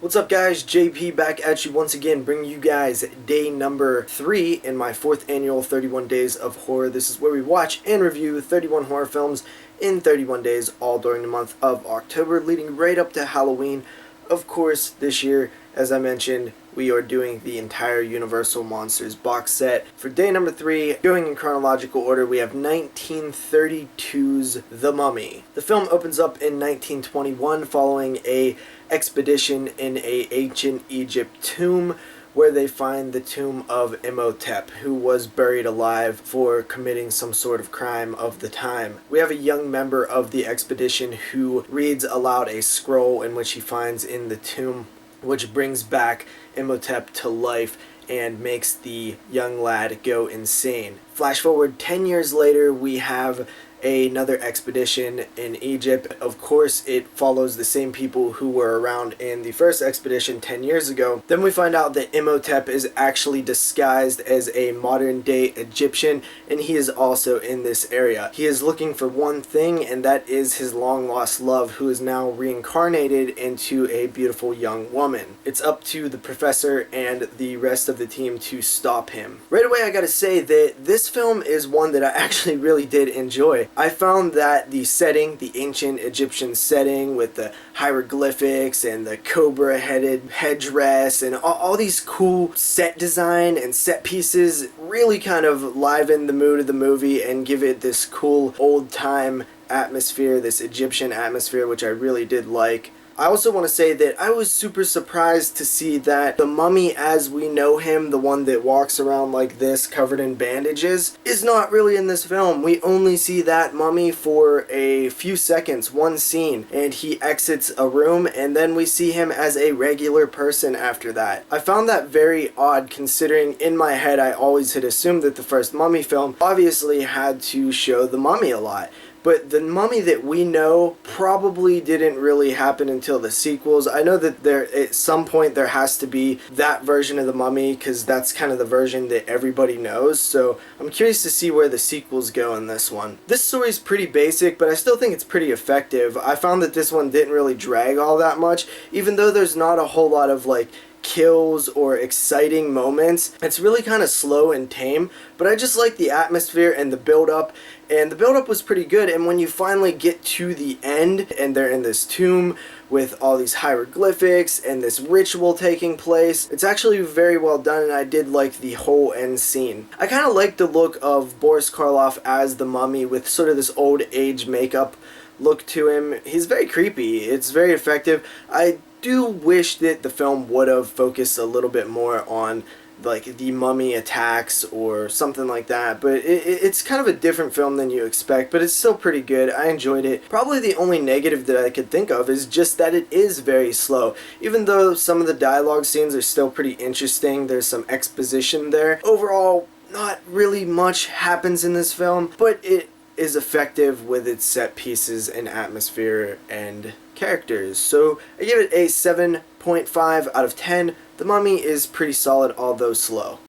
What's up guys, JP back at you once again, bringing you guys day number 3 in my 4th annual 31 Days of Horror. This is where we watch and review 31 horror films in 31 days, all during the month of October, leading right up to Halloween. Of course, this year, as I mentioned, we are doing the entire Universal Monsters box set. For day number 3, going in chronological order, we have 1932's The Mummy. The film opens up in 1921 following a expedition in a ancient Egypt tomb where they find the tomb of Imhotep, who was buried alive for committing some sort of crime of the time. We have a young member of the expedition who reads aloud a scroll in which he finds in the tomb, which brings back Imhotep to life and makes the young lad go insane. Flash forward 10 years later, we have another expedition in Egypt. Of course, it follows the same people who were around in the first expedition 10 years ago. Then we find out that Imhotep is actually disguised as a modern day Egyptian, and he is also in this area. He is looking for one thing, and that is his long lost love, who is now reincarnated into a beautiful young woman. It's up to the professor and the rest of the team to stop him. Right away, I gotta say that this film is one that I actually really did enjoy. I found that the setting, the ancient Egyptian setting with the hieroglyphics and the cobra-headed headdress and all these cool set design and set pieces really kind of liven the mood of the movie and give it this cool old-time atmosphere, this Egyptian atmosphere, which I really did like. I also want to say that I was super surprised to see that the mummy as we know him, the one that walks around like this covered in bandages, is not really in this film. We only see that mummy for a few seconds, one scene, and he exits a room and then we see him as a regular person after that. I found that very odd, considering in my head I always had assumed that the first Mummy film obviously had to show the mummy a lot. But the mummy that we know probably didn't really happen until the sequels. I know that there at some point there has to be that version of the mummy because that's kind of the version that everybody knows. So I'm curious to see where the sequels go in this one. This story is pretty basic, but I still think it's pretty effective. I found that this one didn't really drag all that much, even though there's not a whole lot of like kills or exciting moments. It's really kind of slow and tame, but I just like the atmosphere and the build-up, and the build-up was pretty good. And when you finally get to the end and they're in this tomb with all these hieroglyphics and this ritual taking place, it's actually very well done, and I did like the whole end scene. I kind of like the look of Boris Karloff as the mummy with sort of this old age makeup look to him. He's very creepy. It's very effective. I do wish that the film would have focused a little bit more on like the mummy attacks or something like that, but it's kind of a different film than you expect, but it's still pretty good. I enjoyed it. Probably the only negative that I could think of is just that it is very slow. Even though some of the dialogue scenes are still pretty interesting, there's some exposition there. Overall, not really much happens in this film, but it is effective with its set pieces and atmosphere and characters. So I give it a 7.5 out of 10. The Mummy is pretty solid, although slow.